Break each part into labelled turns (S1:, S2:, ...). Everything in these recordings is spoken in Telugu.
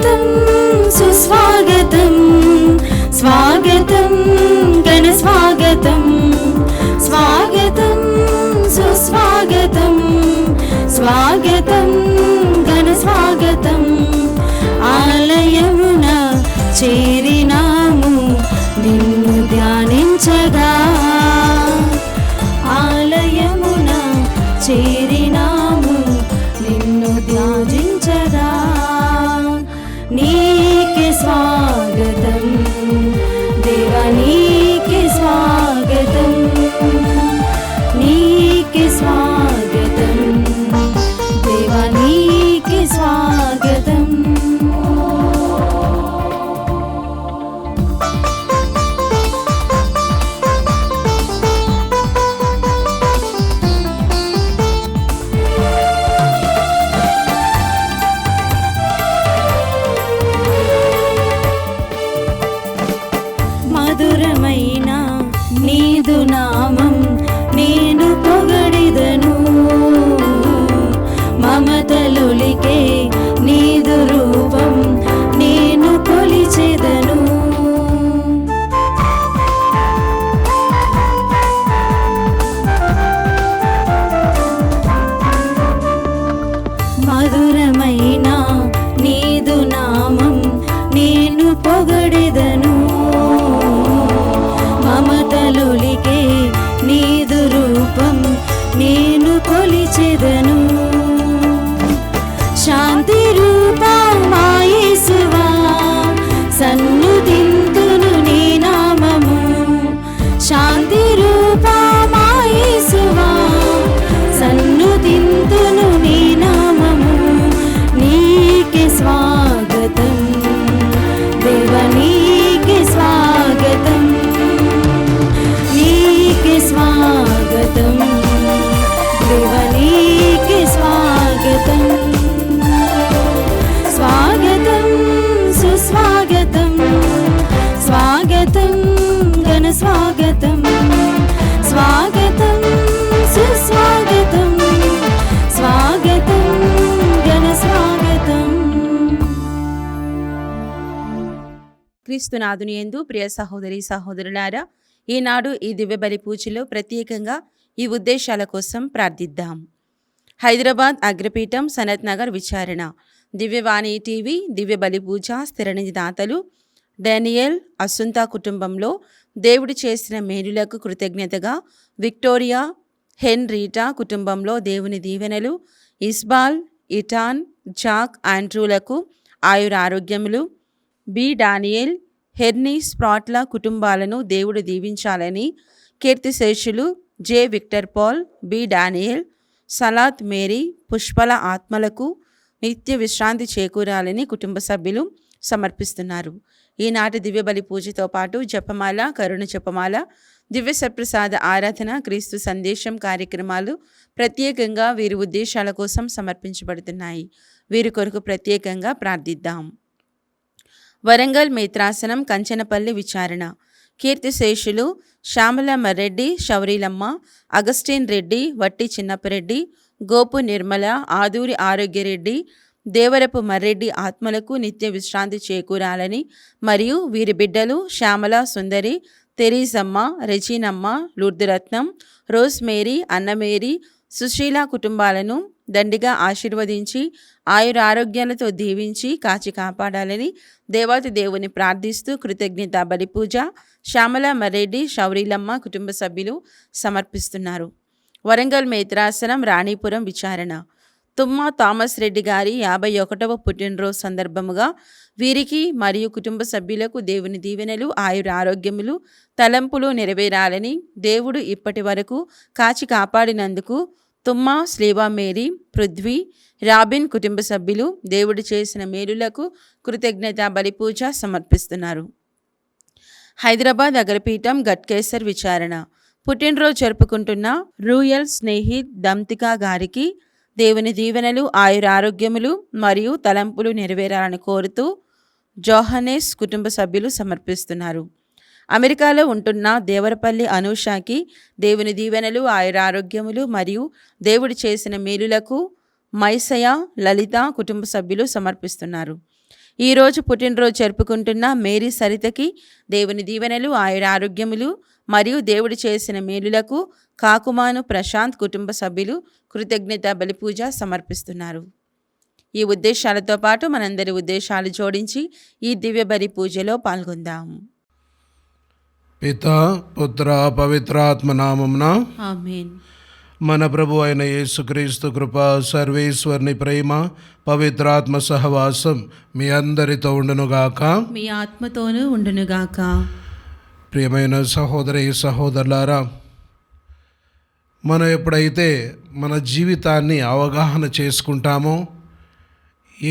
S1: స్వాగతం సుస్వాగతం స్వాగతం ఘన స్వాగతం స్వాగతం సుస్వాగతం స్వాగతం ఘన స్వాగతం ఆలయమున చేరినాము నిన్ను ధ్యానించగా ఆలయమున చేరినాము నిన్ను ధ్యానించగా నీకే స్వాగతం దేవా నీకే స్వాగతం నీకే స్వాగతం దేవా నీకే స్వాగతం మధురమైన నీదు నామం నేను పొగడిదను మమతలులికే నీదు రూపం నేను కొలిచెదను మధురమైన నీదు నామం నేను పొగడిదను మమతలులికే నీదు రూపం నేను కొలిచెదను శాంతి రూపా మా యేసువా సన్నుతింతును నీ నామము శాంతి రూపా మా యేసువా సన్నుతింతును నీ నామము నీకే స్వాగతం దేవా నీకే స్వాగతం నీకే స్వాగతం దేవా నీకే స్వాగతం స్వాగతం సుస్వాగతం స్వాగతం ఘన స్వాగతం స్వాగతం సుస్వాగతం స్వాగతం ఘన స్వాగతం.
S2: క్రీస్తునాథుని యందు ప్రియ సహోదరి సహోదరులారా, ఈనాడు ఈ దివ్య బలి పూజలో ప్రత్యేకంగా ఈ ఉద్దేశాల కోసం ప్రార్థిద్దాం. హైదరాబాద్ అగ్రపీఠం సనత్ నగర్ విచారణ దివ్యవాణి టీవీ దివ్య బలి పూజ స్థిరనిధి దాతలు డానియల్ అసుంతా కుటుంబంలో దేవుడు చేసిన మేలులకు కృతజ్ఞతగా విక్టోరియా హెన్రీటా కుటుంబంలో దేవుని దీవెనలు, ఇస్బాల్ ఇటాన్ జాక్ ఆండ్రూలకు ఆయురారోగ్యములు, బి డానియల్ హెర్నీ స్ప్రాట్ల కుటుంబాలను దేవుడు దీవించాలని కీర్తిశేషులు J Victor Paul, B Daniel, సలాత్ మేరీ పుష్పల ఆత్మలకు నిత్య విశ్రాంతి చేకూరాలని కుటుంబ సభ్యులు సమర్పిస్తున్నారు. ఈనాటి దివ్యబలి పూజతో పాటు జపమాల, కరుణ జపమాల, దివ్య సప్రసాద ఆరాధన, క్రీస్తు సందేశం కార్యక్రమాలు ప్రత్యేకంగా వీరి ఉద్దేశాల కోసం సమర్పించబడుతున్నాయి. వీరి కొరకు ప్రత్యేకంగా ప్రార్థిద్దాం. వరంగల్ మేత్రాసనం కంచనపల్లి విచారణ కీర్తిశేషులు శ్యామలమ్మ రెడ్డి, శౌరీలమ్మ, అగస్టిన్ రెడ్డి, వట్టి చిన్నప్పరెడ్డి, గోపు నిర్మల, ఆదూరి ఆరోగ్యరెడ్డి, దేవరపు మర్రెడ్డి ఆత్మలకు నిత్య విశ్రాంతి చేకూరాలని మరియు వీరి బిడ్డలు శ్యామల సుందరి, తెరీజమ్మ, రెజీనమ్మ, లూర్దురత్నం, రోజ్ మేరీ, అన్నమేరీ, సుశీల కుటుంబాలను దండిగా ఆశీర్వదించి ఆయురారోగ్యాలతో దీవించి కాచి కాపాడాలని దేవాతి దేవుని ప్రార్థిస్తూ కృతజ్ఞత బలిపూజ శ్యామల మర్రెడ్డి, శౌరీలమ్మ కుటుంబ సభ్యులు సమర్పిస్తున్నారు. వరంగల్ మేత్రాసనం రాణీపురం విచారణ తుమ్మా థామస్ రెడ్డి గారి 51వ పుట్టినరోజు సందర్భముగా వీరికి మరియు కుటుంబ సభ్యులకు దేవుని దీవెనలు, ఆయురారోగ్యములు, తలంపులు నెరవేరాలని దేవుడు ఇప్పటి వరకు కాచి కాపాడినందుకు తుమ్మా, స్లీవా మేరీ, పృథ్వీ, రాబిన్ కుటుంబ సభ్యులు దేవుడు చేసిన మేలులకు కృతజ్ఞత బలిపూజ సమర్పిస్తున్నారు. హైదరాబాద్ అగ్రపీఠం గట్కేసర్ విచారణ పుట్టినరోజు జరుపుకుంటున్న రూయల్ స్నేహిత్ దంతికా గారికి దేవుని దీవెనలు, ఆయురారోగ్యములు మరియు తలంపులు నెరవేరాలని కోరుతూ జోహనేస్ కుటుంబ సభ్యులు సమర్పిస్తున్నారు. అమెరికాలో ఉంటున్న దేవరపల్లి అనూషాకి దేవుని దీవెనలు, ఆయురారోగ్యములు మరియు దేవుడు చేసిన మేలులకు మైసయ, లలిత కుటుంబ సభ్యులు సమర్పిస్తున్నారు. ఈరోజు పుట్టినరోజు జరుపుకుంటున్న మేరీ సరితకి దేవుని దీవెనలు, ఆయుర ఆరోగ్యములు మరియు దేవుడు చేసిన మేలులకు కాకుమాను ప్రశాంత్ కుటుంబ సభ్యులు కృతజ్ఞత బలిపూజ సమర్పిస్తున్నారు. ఈ ఉద్దేశాలతో పాటు మనందరి ఉద్దేశాలు జోడించి ఈ దివ్య బలి పూజలో పాల్గొందాం.
S3: పితా పుత్ర పవిత్రాత్మ నామమున
S2: ఆమేన్.
S3: మన ప్రభు అయిన యేసుక్రీస్తు కృప, సర్వేశ్వరుని ప్రేమ, పవిత్రాత్మ సహవాసం మీ అందరితో ఉండునుగాక.
S2: మీ ఆత్మతోనూ ఉండునుగాక.
S3: ప్రియమైన సహోదరి సహోదరులారా, మనం ఎప్పుడైతే మన జీవితాన్ని అవగాహన చేసుకుంటామో,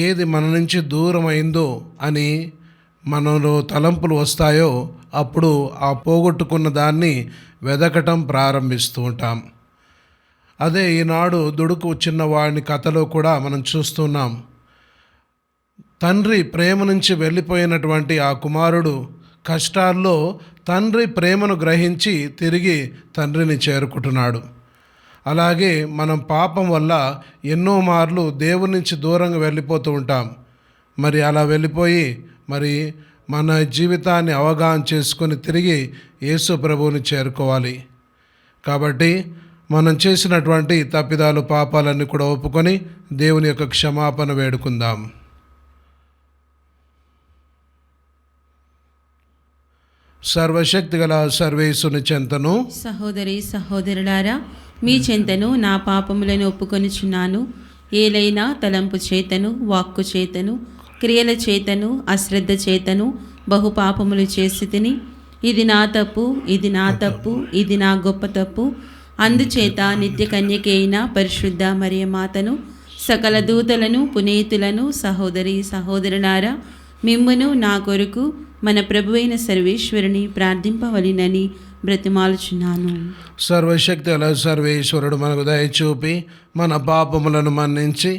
S3: ఏది మన నుంచి దూరం అయిందో అని మనలో తలంపులు వస్తాయో అప్పుడు ఆ పోగొట్టుకున్న దాన్ని వెదకటం ప్రారంభిస్తూ ఉంటాం. అదే ఈనాడు దుడుకు చిన్నవాడిని కథలో కూడా మనం చూస్తున్నాం. తండ్రి ప్రేమ నుంచి వెళ్ళిపోయినటువంటి ఆ కుమారుడు కష్టాల్లో తండ్రి ప్రేమను గ్రహించి తిరిగి తండ్రిని చేరుకుంటున్నాడు. అలాగే మనం పాపం వల్ల ఎన్నో మార్లు దేవుని నుంచి దూరంగా వెళ్ళిపోతూ ఉంటాం. మరి అలా వెళ్ళిపోయి మరి మన జీవితాన్ని అవగాహన చేసుకొని తిరిగి యేసు ప్రభువుని చేరుకోవాలి. కాబట్టి మనం చేసినటువంటి తప్పిదాలు, పాపాలన్నీ కూడా ఒప్పుకొని దేవుని యొక్క క్షమాపణ వేడుకుందాం. సర్వశక్తిగల సర్వేశ్వరుని చెంతను,
S2: సహోదరి సహోదరులారా, మీ చెంతను నా పాపములను ఒప్పుకొనుచున్నాను. ఏలైనా తలంపు చేతను, వాక్కు చేతను, క్రియల చేతను, అశ్రద్ధ చేతను బహుపాపములు చేసి తిని, ఇది నా తప్పు, ఇది నా తప్పు, ఇది నా గొప్ప తప్పు. అందుచేత నిత్య కన్యకి అయిన పరిశుద్ధ మరియ మాతను, సకల దూతలను, పునీతులను, సహోదరి సహోదరులారా, మిమ్మును నా కొరకు మన ప్రభువైన సర్వేశ్వరుని ప్రార్థింపవలెనని బ్రతిమాలుచున్నాను.
S3: సర్వశక్తి గల సర్వేశ్వరుడు మనకు దయచూపి మన పాపములను మన్నించి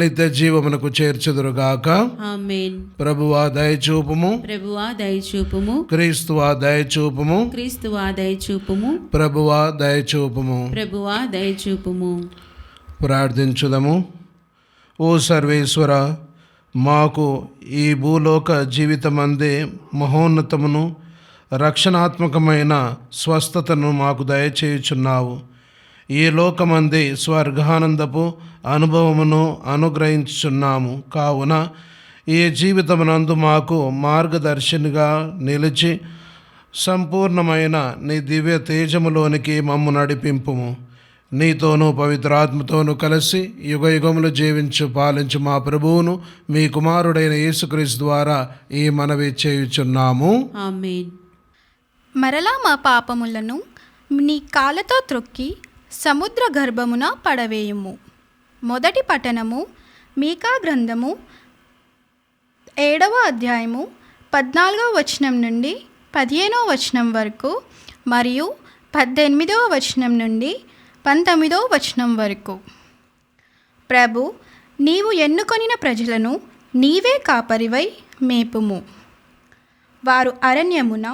S3: నిత్య జీవమునకు చేర్చుదురుగాక.
S2: ఆమేన్.
S3: ప్రభువా దయచూపుము,
S2: ప్రభువా దయచూపుము,
S3: క్రీస్తువా దయచూపుము,
S2: క్రీస్తువా దయచూపుము,
S3: ప్రభువా దయచూపుము.
S2: ప్రభువా దయచూపుము.
S3: ప్రార్థించుదము. ఓ సర్వేశ్వర, మాకు ఈ భూలోక జీవితమందే మహోన్నతమును రక్షణాత్మకమైన స్వస్థతను మాకు దయచేయుచున్నావు. ఈ లోకమందే స్వర్గానందపు అనుభవమును అనుగ్రహించుచున్నాము. కావున ఈ జీవితమునందు మాకు మార్గదర్శినిగా నిలిచి సంపూర్ణమైన నీ దివ్య తేజములోనికి మమ్ము నడిపింపుము. నీతోనూ పవిత్రాత్మతోనూ కలిసి యుగయుగములు జీవించు పాలించు మా ప్రభువును, మీ కుమారుడైన యేసుక్రీస్తు ద్వారా ఈ మనవి చేయుచున్నాము.
S2: ఆమేన్.
S4: మరలా మా పాపములను నీ కాళ్ళతో త్రొక్కి సముద్ర గర్భమున పడవేయుము. మొదటి పఠనము మీకా గ్రంథము 7వ అధ్యాయము 14వ వచనం నుండి 15వ వచనం వరకు మరియు 18వ వచనం నుండి 19వ వచనం వరకు. ప్రభు, నీవు ఎన్నుకొనిన ప్రజలను నీవే కాపరివై మేపుము. వారు అరణ్యమున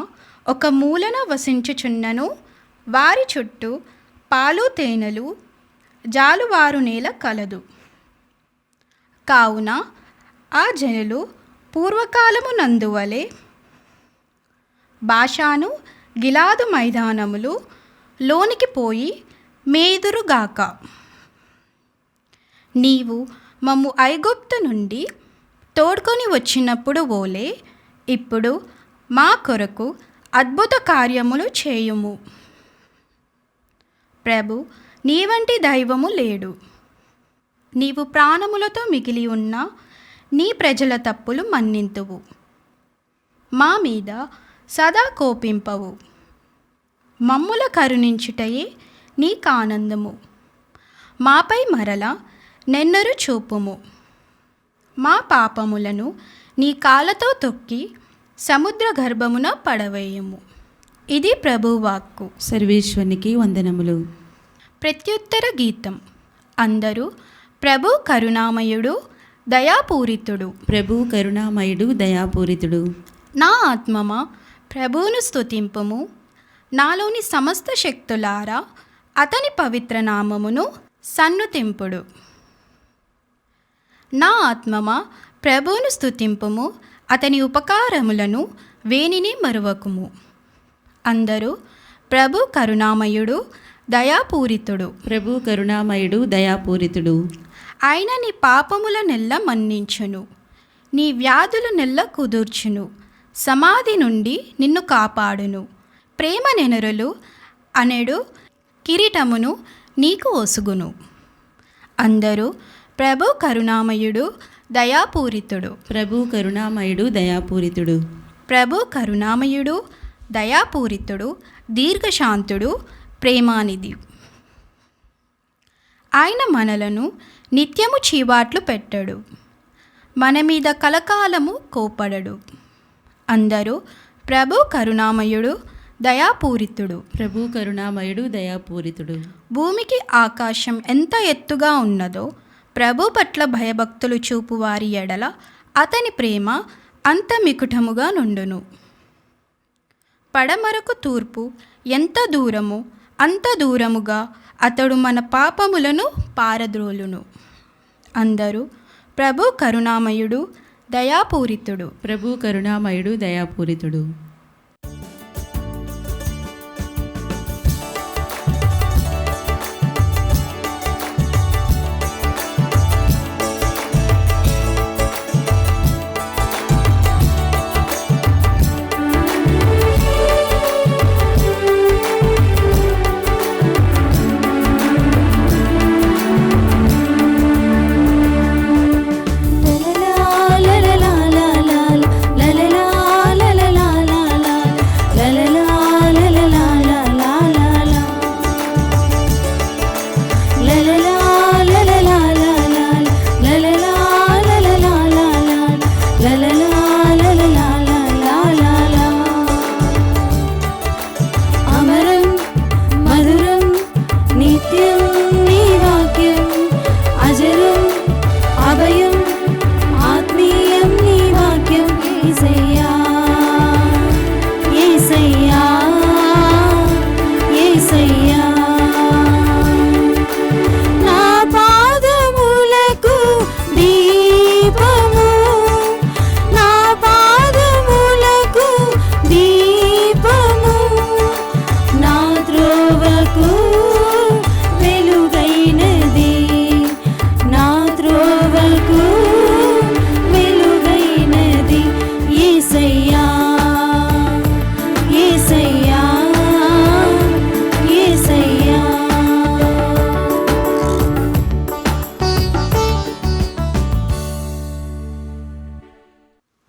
S4: ఒక మూలన వసించుచున్నను, వారి చుట్టూ పాలు తేనెలు జాలువారు నేల కలదు. కావున ఆ జనులు పూర్వకాలము నందువలే బాషాను గిలాదు మైదానములు లోనికి పోయి మేదురుగాక. నీవు మమ్ము ఐగుప్తు నుండి తోడ్కొని వచ్చినప్పుడు ఓలే ఇప్పుడు మా కొరకు అద్భుత కార్యములు చేయుము. ప్రభు, నీ వంటి దైవము లేడు. నీవు ప్రాణములతో మిగిలి ఉన్న నీ ప్రజల తప్పులు మన్నింతువు. మా మీద సదా కోపింపవు. మమ్ముల కరుణించుటయే నీకానందము. మాపై మరల నెన్నరు చూపుము. మా పాపములను నీ కాళ్ళతో తొక్కి సముద్ర గర్భమున పడవేయము. ఇది ప్రభువాక్కు.
S2: సర్వేశ్వరునికి వందనములు.
S4: ప్రత్యుత్తర గీతం. అందరూ ప్రభు కరుణామయుడు దయాపూరితుడు.
S2: ప్రభు కరుణామయుడు దయాపూరితుడు.
S4: నా ఆత్మమా ప్రభువును స్తుతింపుము. నాలోని సమస్త శక్తులారా అతని పవిత్ర నామమును సన్నుతింపుడు. నా ఆత్మమా ప్రభువును స్తుతింపుము, అతని ఉపకారములను వేనిని మరువకుము. అందరూ ప్రభు కరుణామయుడు, దయాపూరితుడు.
S2: ప్రభు కరుణామయుడు, దయాపూరితుడు.
S4: ఆయన నీ పాపముల నెల్ల మన్నించును, నీ వ్యాధులు నెల్ల కుదుర్చును, సమాధి నుండి నిన్ను కాపాడును. ప్రేమ నెనరులు అనెడు కిరీటమును నీకు ఒసుగును. అందరూ ప్రభు కరుణామయుడు, దయాపూరితుడు.
S2: ప్రభు కరుణామయుడు, దయాపూరితుడు.
S4: ప్రభు కరుణామయుడు, దయాపూరితుడు, దీర్ఘశాంతుడు, ప్రేమానిధి. ఆయన మనలను నిత్యము చీవాట్లు పెట్టడు, మన మీద కలకాలము కోపడడు. అందరూ ప్రభు కరుణామయుడు, దయాపూరితుడు.
S2: ప్రభు కరుణామయుడు, దయాపూరితుడు.
S4: భూమికి ఆకాశం ఎంత ఎత్తుగా ఉన్నదో ప్రభు పట్ల భయభక్తులు చూపు వారి ఎడల అతని ప్రేమ అంత మికుటముగా నుండును. పడమరకు తూర్పు ఎంత దూరము అంత దూరముగా అతడు మన పాపములను పారద్రోలును. అందరూ ప్రభు కరుణామయుడు, దయాపూరితుడు.
S2: ప్రభు కరుణామయుడు, దయాపూరితుడు.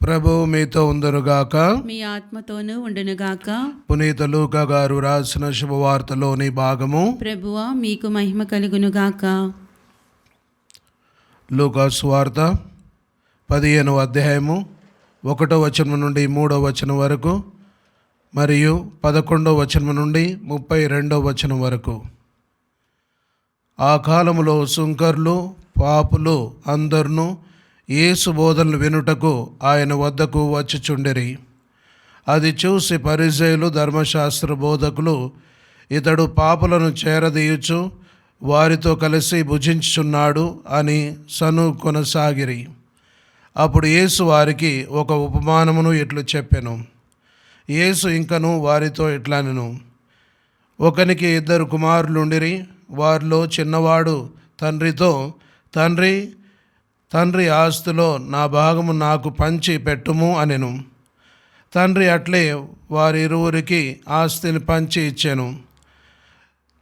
S3: ప్రభు మీతో ఉందరుగాక,
S2: మీ ఆత్మతోనూ ఉండునుగాక.
S3: పునీత లూకా గారు రాసిన శుభవార్తలోని భాగము.
S2: ప్రభువా మీకు మహిమ కలుగునుగాక.
S3: లూకా సువార్త 15వ అధ్యాయము 1వ వచనం నుండి 3వ వచనం వరకు మరియు 11వ వచనం నుండి 32వ వచనం వరకు. ఆ కాలములో సుంకర్లు పాపులు అందరును యేసు బోధనలు వినుటకు ఆయన వద్దకు వచ్చిచుండిరి. అది చూసి పరిసయ్యులు ధర్మశాస్త్ర బోధకులు ఇతడు పాపులను చేరదీయుచు వారితో కలిసి భుజించుచున్నాడు అని కొనసాగిరి. అప్పుడు యేసు వారికి ఒక ఉపమానమును ఇట్లు చెప్పెను. యేసు ఇంకను వారితో ఇట్లనెను, ఒకనికి 2 కుమారులుండిరి. వారిలో చిన్నవాడు తండ్రితో, తండ్రి ఆస్తిలో నా భాగము నాకు పంచి పెట్టుము అనెను. తండ్రి అట్లే వారిరువురికి ఆస్తిని పంచి ఇచ్చెను.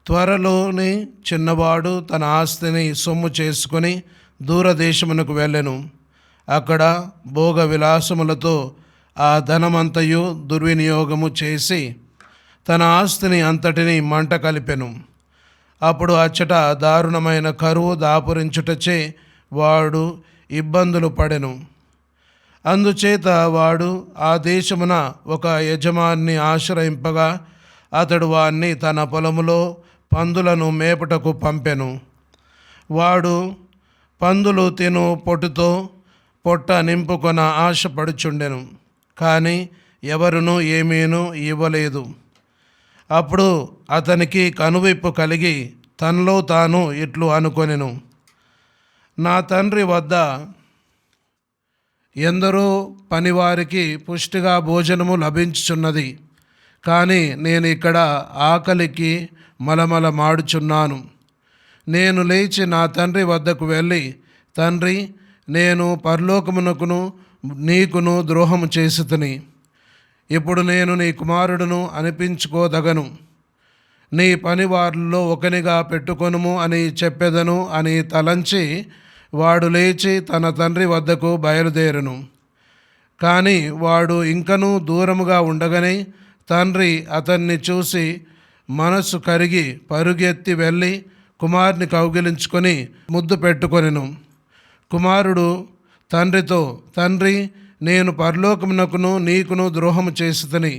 S3: త్వరలోనే చిన్నవాడు తన ఆస్తిని సొమ్ము చేసుకొని దూరదేశమునకు వెళ్ళెను. అక్కడ భోగ విలాసములతో ఆ ధనమంతయు దుర్వినియోగము చేసి తన ఆస్తిని అంతటిని మంట కలిపెను. అప్పుడు అచ్చట దారుణమైన కరువు దాపురించుటచే వాడు ఇబ్బందులు పడెను. అందుచేత వాడు ఆ దేశమున ఒక యజమాని ఆశ్రయింపగా అతడు వాణ్ణి తన పొలములో పందులను మేపుటకు పంపెను. వాడు పందులు తిను పొట్టుతో పొట్ట నింపుకొన ఆశపడుచుండెను, కానీ ఎవరునూ ఏమీనూ ఇవ్వలేదు. అప్పుడు అతనికి కనువిప్పు కలిగి తనలో తాను ఇట్లు అనుకొనెను, నా తండ్రి వద్ద ఎందరో పనివారికి పుష్టిగా భోజనము లభించుచున్నది, కానీ నేను ఇక్కడ ఆకలికి మలమల మాడుచున్నాను. నేను లేచి నా తండ్రి వద్దకు వెళ్ళి, తండ్రి, నేను పరలోకమునకును నీకును ద్రోహము చేసితిని. ఇప్పుడు నేను నీ కుమారుడును అనిపించుకోదగను. నీ పనివారిలో ఒకనిగా పెట్టుకొనుము అని చెప్పెదను అని తలంచి వాడు లేచి తన తండ్రి వద్దకు బయలుదేరును. కానీ వాడు ఇంకనూ దూరముగా ఉండగానే తండ్రి అతన్ని చూసి మనస్సు కరిగి పరుగెత్తి వెళ్ళి కుమారుని కౌగిలించుకొని ముద్దు పెట్టుకొనెను. కుమారుడు తండ్రితో, తండ్రి, నేను పరలోకమునకును నీకును ద్రోహము చేసితిని.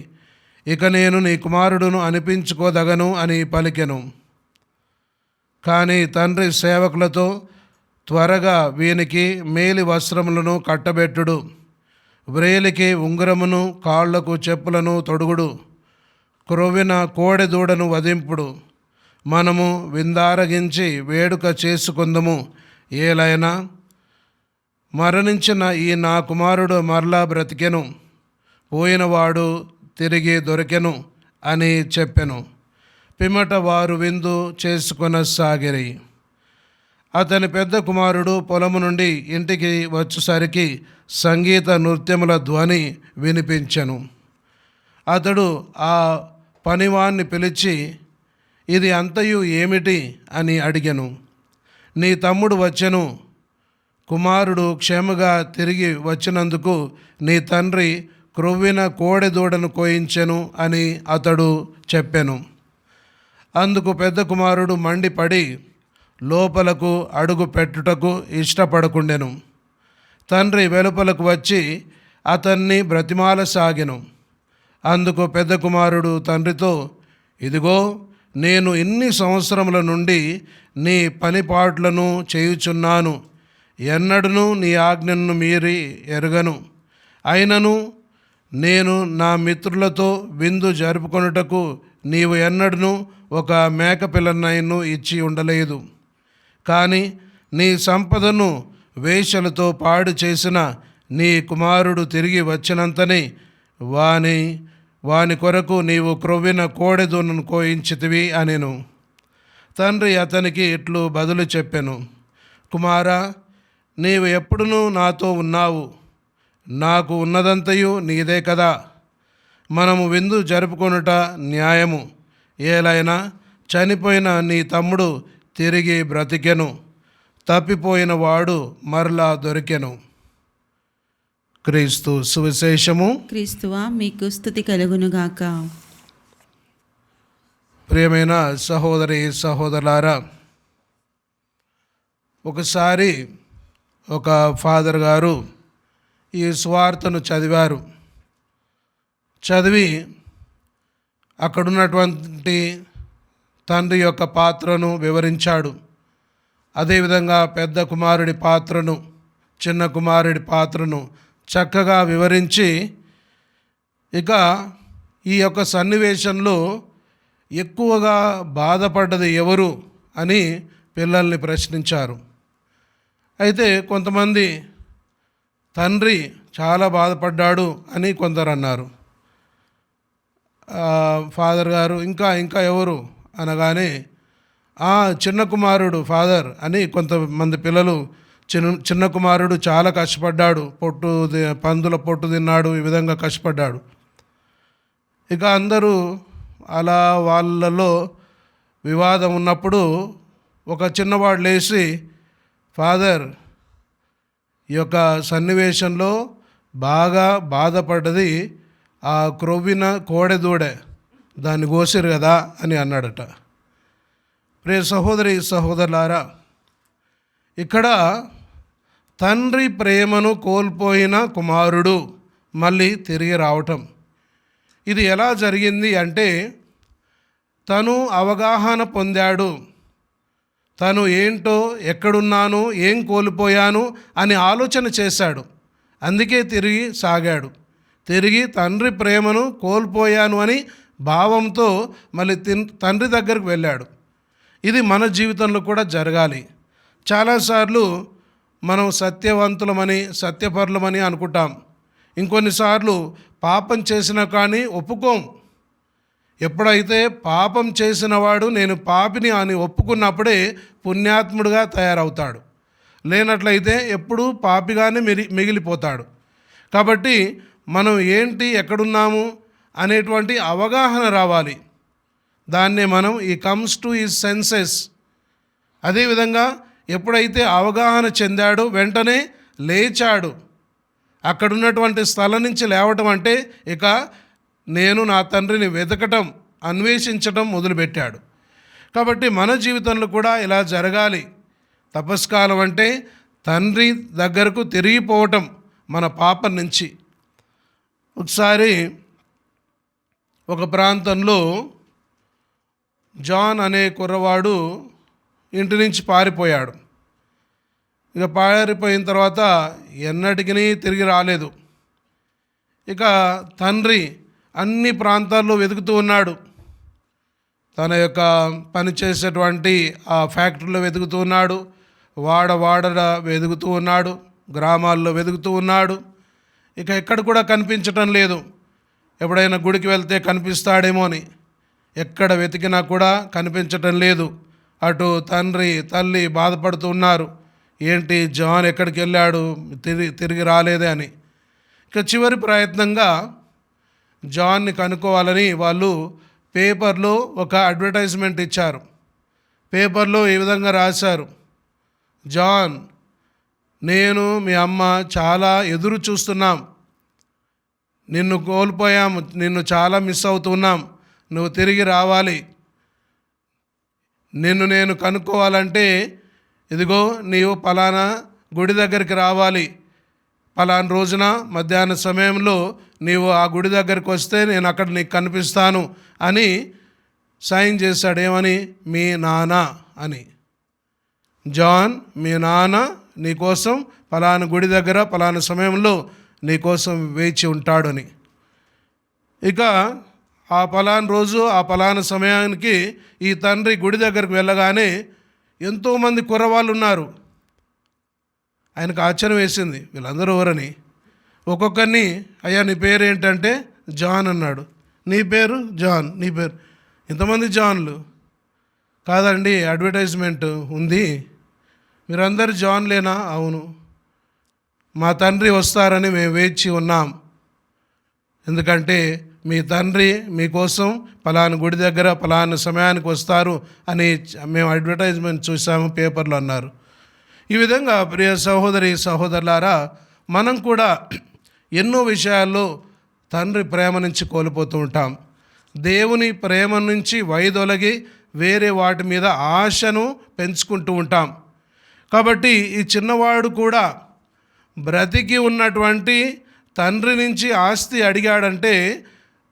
S3: ఇక నేను నీ కుమారుడును అనిపించుకోదగను అని పలికెను. కానీ తండ్రి సేవకులతో, త్వరగా వీనికి మేలి వస్త్రములను కట్టబెట్టుడు, వ్రేలికి ఉంగరమును, కాళ్లకు చెప్పులను తొడుగుడు, క్రొవ్విన కోడె దూడను వధింపుడు, మనము విందారగించి వేడుక చేసుకుందము. ఏలైనా మరణించిన ఈ నా కుమారుడు మరలా బ్రతికెను, పోయినవాడు తిరిగి దొరికెను అని చెప్పెను. పిమ్మట వారు విందు చేసుకొనసాగిరి. అతని పెద్ద కుమారుడు పొలము నుండి ఇంటికి వచ్చేసరికి సంగీత నృత్యముల ధ్వని వినిపించెను. అతడు ఆ పనివాణ్ణి పిలిచి, ఇది అంతయు ఏమిటి అని అడిగెను. నీ తమ్ముడు వచ్చెను, కుమారుడు క్షేమగా తిరిగి వచ్చినందుకు నీ తండ్రి క్రొవ్విన కోడెదూడను కోయించెను అని అతడు చెప్పెను. అందుకు పెద్ద కుమారుడు మండిపడి లోపలకు అడుగు పెట్టుటకు ఇష్టపడకుండెను. తండ్రి వెలుపలకు వచ్చి అతన్ని బ్రతిమాలసాగెను. అందుకు పెద్ద కుమారుడు తండ్రితో, ఇదిగో, నేను ఇన్ని సంవత్సరముల నుండి నీ పనిపాట్లను చేయుచున్నాను, ఎన్నడూను నీ ఆజ్ఞను మీరి ఎరుగను. అయినను నేను నా మిత్రులతో విందు జరుపుకొనుటకు నీవు ఎన్నడూను ఒక మేకపిల్లనైను ఇచ్చి ఉండలేదు. కానీ నీ సంపదను వేశ్యలతో పాడు చేసిన నీ కుమారుడు తిరిగి వచ్చినంతనే వాని కొరకు నీవు క్రొవ్విన కోడెదూడను కోయించితివి అనెను. తండ్రి అతనికి ఇట్లు బదులు చెప్పెను, కుమారా, నీవు ఎప్పుడునూ నాతో ఉన్నావు, నాకు ఉన్నదంతయు నీదే కదా. మనము విందు జరుపుకొనుట న్యాయము. ఏలైనా చనిపోయిన నీ తమ్ముడు తిరిగి బ్రతికెను, తప్పిపోయిన వాడు మరలా దొరికెను. క్రీస్తు సువిశేషము.
S2: క్రీస్తువా మీకు స్తుతి కలుగునుగాక.
S3: ప్రియమైన సహోదరి సహోదరులారా, ఒకసారి ఒక ఫాదర్ గారు ఈ సువార్తను చదివారు. చదివి అక్కడున్నటువంటి తండ్రి యొక్క పాత్రను వివరించాడు. అదేవిధంగా పెద్ద కుమారుడి పాత్రను, చిన్న కుమారుడి పాత్రను చక్కగా వివరించి, ఇక ఈ యొక్క సన్నివేశంలో ఎక్కువగా బాధపడ్డది ఎవరు అని పిల్లల్ని ప్రశ్నించారు. అయితే కొంతమంది తండ్రి చాలా బాధపడ్డాడు అని కొందరు అన్నారు. ఫాదర్ గారు ఇంకా ఎవరు అనగానే చిన్న కుమారుడు ఫాదర్ అని కొంతమంది పిల్లలు, చిన్న కుమారుడు చాలా కష్టపడ్డాడు, పందుల పొట్టు తిన్నాడు, ఈ విధంగా కష్టపడ్డాడు. ఇక అందరూ అలా వాళ్ళలో వివాదం ఉన్నప్పుడు ఒక చిన్నవాడు లేచి, ఫాదర్, ఈ యొక్క సన్నివేశంలో బాగా బాధపడ్డది ఆ క్రొవ్విన కోడెదూడె, దాన్ని కోసిరు కదా అని అన్నాడట. ప్రియ సహోదరి సహోదరులారా, ఇక్కడ తండ్రి ప్రేమను కోల్పోయిన కుమారుడు మళ్ళీ తిరిగి రావటం, ఇది ఎలా జరిగింది అంటే, తను అవగాహన పొందాడు. తను ఏంటో, ఎక్కడున్నాను, ఏం కోల్పోయాను అని ఆలోచన చేశాడు. అందుకే తిరిగి సాగాడు. తిరిగి తండ్రి ప్రేమను కోల్పోయాను అని భావంతో మళ్ళీ తండ్రి దగ్గరకు వెళ్ళాడు. ఇది మన జీవితంలో కూడా జరగాలి. చాలాసార్లు మనం సత్యవంతులమని సత్యపరులమని అనుకుంటాం. ఇంకొన్నిసార్లు పాపం చేసినా కానీ ఒప్పుకోం. ఎప్పుడైతే పాపం చేసినవాడు నేను పాపిని అని ఒప్పుకున్నప్పుడే పుణ్యాత్ముడుగా తయారవుతాడు. లేనట్లయితే ఎప్పుడూ పాపిగానే మిగిలిపోతాడు. కాబట్టి మనం ఏంటి, ఎక్కడున్నాము అనేటువంటి అవగాహన రావాలి. దాన్నే మనం ఈ కమ్స్ టు ఈ సెన్సెస్. అదేవిధంగా ఎప్పుడైతే అవగాహన చెందాడో వెంటనే లేచాడు. అక్కడున్నటువంటి స్థలం నుంచి లేవటం అంటే ఇక నేను నా తండ్రిని వెతకటం, అన్వేషించటం మొదలుపెట్టాడు. కాబట్టి మన జీవితంలో కూడా ఇలా జరగాలి. తపస్కాలం అంటే తండ్రి దగ్గరకు తిరిగిపోవటం మన పాపం నుంచి. ఒకసారి ఒక ప్రాంతంలో జాన్ అనే కుర్రవాడు ఇంటి నుంచి పారిపోయాడు. ఇక పారిపోయిన తర్వాత ఎన్నటికీ తిరిగి రాలేదు. ఇక తండ్రి అన్ని ప్రాంతాల్లో వెతుకుతూ ఉన్నాడు. తన యొక్క పనిచేసేటువంటి ఆ ఫ్యాక్టరీలో వెతుకుతూ ఉన్నాడు, వాడల వెతుకుతూ ఉన్నాడు, గ్రామాల్లో వెతుకుతూ ఉన్నాడు. ఇక ఎక్కడ కూడా కనిపించటం లేదు. ఎప్పుడైనా గుడికి వెళ్తే కనిపిస్తాడేమో అని ఎక్కడ వెతికినా కూడా కనిపించటం లేదు. అటు తండ్రి తల్లి బాధపడుతూ ఉన్నారు, ఏంటి జాన్ ఎక్కడికి వెళ్ళాడు, తిరిగి రాలేదే అని. ఇక చివరి ప్రయత్నంగా జాన్ని కనుక్కోవాలని వాళ్ళు పేపర్లో ఒక అడ్వర్టైజ్మెంట్ ఇచ్చారు. పేపర్లో ఈ విధంగా రాశారు, జాన్, నేను మీ అమ్మ చాలా ఎదురు చూస్తున్నాం, నిన్ను కోల్పోయాము, నిన్ను చాలా మిస్ అవుతున్నాం, నువ్వు తిరిగి రావాలి. నిన్ను నేను కనుక్కోవాలంటే ఇదిగో నీవు పలానా గుడి దగ్గరికి రావాలి, పలానా రోజున మధ్యాహ్న సమయంలో నీవు ఆ గుడి దగ్గరికి వస్తే నేను అక్కడ నీకు కనిపిస్తాను అని సైన్ చేశాడు. ఏమని? మీ నాన్న అని. జాన్, మీ నాన్న నీకోసం పలానా గుడి దగ్గర పలానా సమయంలో నీకోసం వేచి ఉంటాడని. ఇక ఆ పలానా రోజు ఆ పలానా సమయానికి ఈ తండ్రి గుడి దగ్గరికి వెళ్ళగానే ఎంతోమంది కుర్రవాళ్ళు ఉన్నారు. ఆయనకు ఆశ్చర్యం వేసింది, వీళ్ళందరూ ఎవరని. ఒక్కొక్కరిని, అయ్యా నీ పేరు ఏంటంటే జాన్ అన్నాడు. నీ పేరు జాన్, నీ పేరు, ఇంతమంది జాన్లు కాదండి, అడ్వర్టైజ్మెంట్ ఉంది, మీరందరూ జాన్లేనా? అవును, మా తండ్రి వస్తారని మేము వేచి ఉన్నాం, ఎందుకంటే మీ తండ్రి మీకోసం పలానా గుడి దగ్గర పలానా సమయానికి వస్తారు అని మేము అడ్వర్టైజ్మెంట్ చూసాము పేపర్లో అన్నారు. ఈ విధంగా ప్రియ సహోదరి సహోదరులారా, మనం కూడా ఎన్నో విషయాల్లో తండ్రి ప్రేమ నుంచి కోల్పోతూ ఉంటాం. దేవుని ప్రేమ నుంచి వైదొలగి వేరే వాటి మీద ఆశను పెంచుకుంటూ ఉంటాం. కాబట్టి ఈ చిన్నవాడు కూడా బ్రతికి ఉన్నటువంటి తండ్రి నుంచి ఆస్తి అడిగాడంటే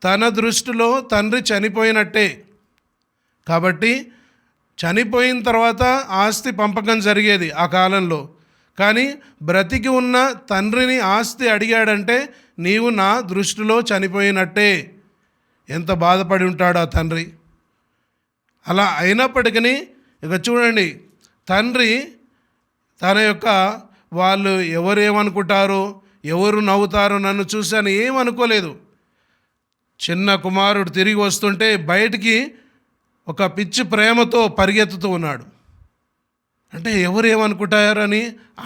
S3: తన దృష్టిలో తండ్రి చనిపోయినట్టే. కాబట్టి చనిపోయిన తర్వాత ఆస్తి పంపకం జరిగేది ఆ కాలంలో. కానీ బ్రతికి ఉన్న తండ్రిని ఆస్తి అడిగాడంటే నీవు నా దృష్టిలో చనిపోయినట్టే. ఎంత బాధపడి ఉంటాడు ఆ తండ్రి. అలా అయినప్పటికీ ఇక చూడండి, తండ్రి తన యొక్క వాళ్ళు ఎవరేమనుకుంటారో, ఎవరు నవ్వుతారో నన్ను చూశాను ఏమనుకోలేదు. చిన్న కుమారుడు తిరిగి వస్తుంటే బయటికి ఒక పిచ్చి ప్రేమతో పరిగెత్తుతూ ఉన్నాడు. అంటే ఎవరేమనుకుంటారని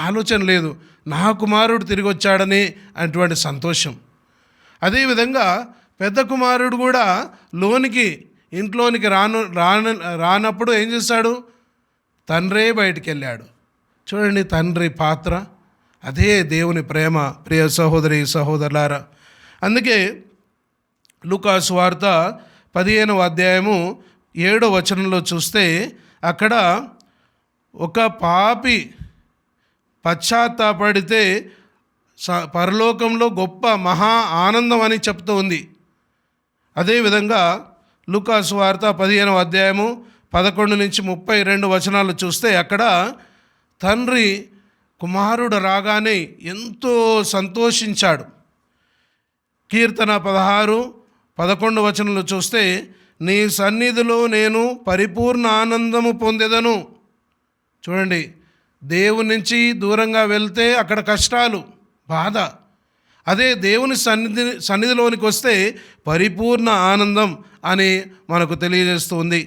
S3: ఆలోచన లేదు, నా కుమారుడు తిరిగి వచ్చాడని అటువంటి సంతోషం. అదేవిధంగా పెద్ద కుమారుడు కూడా ఇంట్లోనికి రానప్పుడు ఏం చేశాడు? తండ్రే బయటికి వెళ్ళాడు. చూడండి తండ్రి పాత్ర, అదే దేవుని ప్రేమ ప్రియ సహోదరి సహోదరులారా. అందుకే లూకా సువార్త 15వ అధ్యాయము 7వ వచనంలో చూస్తే అక్కడ ఒక పాపి పశ్చాత్తాపడితే పరలోకంలో గొప్ప మహా ఆనందం అని చెప్తూ ఉంది. అదేవిధంగా లూకా సువార్త 15వ అధ్యాయము 11 నుంచి 32 వచనాలు చూస్తే అక్కడ తండ్రి కుమారుడు రాగానే ఎంతో సంతోషించాడు. కీర్తన 16:11 వచనంలో చూస్తే నీ సన్నిధిలో నేను పరిపూర్ణ ఆనందము పొందెదను. చూడండి, దేవుని నుంచి దూరంగా వెళ్తే అక్కడ కష్టాలు, బాధ. అదే దేవుని సన్నిధిలోనికి వస్తే పరిపూర్ణ ఆనందం అని మనకు తెలియజేస్తుంది.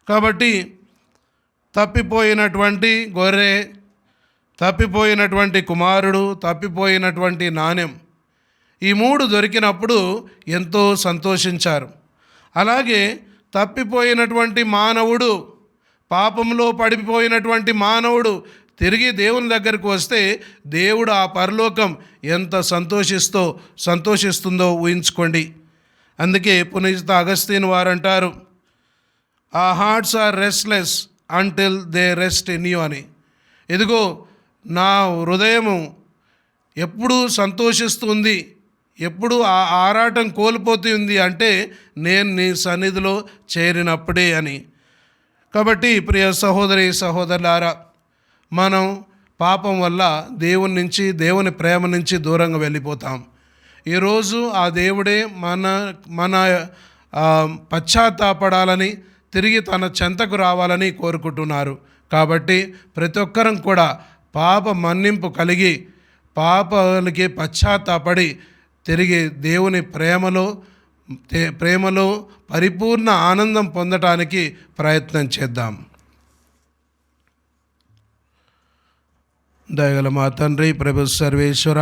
S3: కాబట్టి తప్పిపోయినటువంటి గొర్రె, తప్పిపోయినటువంటి కుమారుడు, తప్పిపోయినటువంటి నాణెం, ఈ 3 దొరికినప్పుడు ఎంతో సంతోషించారు. అలాగే తప్పిపోయినటువంటి మానవుడు, పాపంలో పడిపోయినటువంటి మానవుడు తిరిగి దేవుని దగ్గరకు వస్తే దేవుడు ఆ పరలోకం ఎంత సంతోషిస్తుందో ఊహించుకోండి. అందుకే పునీత అగస్తీన్ వారు అంటారు, ఆ hearts are restless until they rest in you అని. ఇదిగో నా హృదయము ఎప్పుడు సంతోషిస్తుంది, ఎప్పుడు ఆ ఆరాటం కోల్పోతుంది అంటే నేను నీ సన్నిధిలో చేరినప్పుడే అని. కాబట్టి ప్రియ సహోదరి సహోదరులారా, మనం పాపం వల్ల దేవుని నుంచి, దేవుని ప్రేమ నుంచి దూరంగా వెళ్ళిపోతాం. ఈరోజు ఆ దేవుడే మన పశ్చాత్తాపడాలని, తిరిగి తన చెంతకు రావాలని కోరుకుంటున్నారు. కాబట్టి ప్రతి ఒక్కరం కూడా పాప మన్నింపు కలిగి, పాపాలకి పశ్చాత్తాపడి తిరిగి దేవుని ప్రేమలో పరిపూర్ణ ఆనందం పొందటానికి ప్రయత్నం చేద్దాం. దయగల మా తండ్రి ప్రభు సర్వేశ్వర,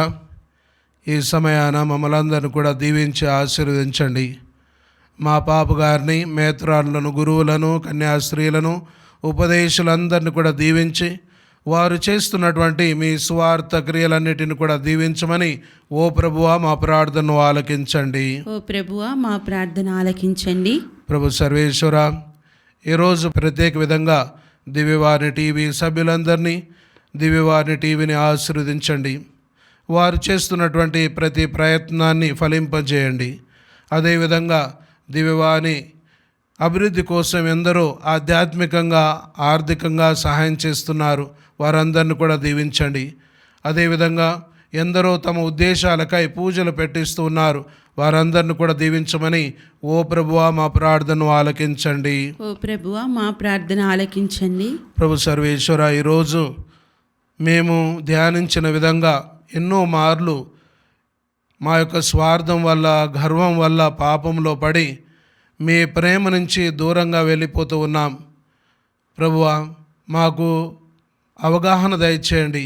S3: ఈ సమయాన మమ్మల్ందరిని కూడా దీవించి ఆశీర్వదించండి. మా పాప గారిని, మేత్రాలను, గురువులను, కన్యాస్త్రీలను, ఉపదేశులందరినీ కూడా దీవించి వారు చేస్తున్నటువంటి మీ స్వార్థ క్రియలన్నిటిని కూడా దీవించమని ఓ ప్రభువా మా ప్రార్థనను ఆలకించండి.
S2: ఓ ప్రభువా మా ప్రార్థన ఆలకించండి. ప్రభు
S3: సర్వేశ్వర, ఈరోజు ప్రత్యేక విధంగా దివ్యవాణి టీవీ సభ్యులందరినీ, దివ్యవాణి టీవీని ఆశీర్వదించండి. వారు చేస్తున్నటువంటి ప్రతి ప్రయత్నాన్ని ఫలింపజేయండి. అదేవిధంగా దివ్యవాణి అభివృద్ధి కోసం ఎందరో ఆధ్యాత్మికంగా, ఆర్థికంగా సహాయం చేస్తున్నారు, వారందరిని కూడా దీవించండి. అదేవిధంగా ఎందరో తమ ఉద్దేశాలకై పూజలు పెట్టిస్తూ ఉన్నారు, వారందరిని కూడా దీవించమని ఓ ప్రభువా మా ప్రార్థనను ఆలకించండి.
S2: ఓ ప్రభువా మా ప్రార్థన ఆలకించండి.
S3: ప్రభు సర్వేశ్వర, ఈరోజు మేము ధ్యానించిన విధంగా ఎన్నో మార్లు మా యొక్క స్వార్థం వల్ల, గర్వం వల్ల పాపంలో పడి మీ ప్రేమ నుంచి దూరంగా వెళ్ళిపోతూ ఉన్నాం. ప్రభువా మాకు అవగాహన దయచేయండి.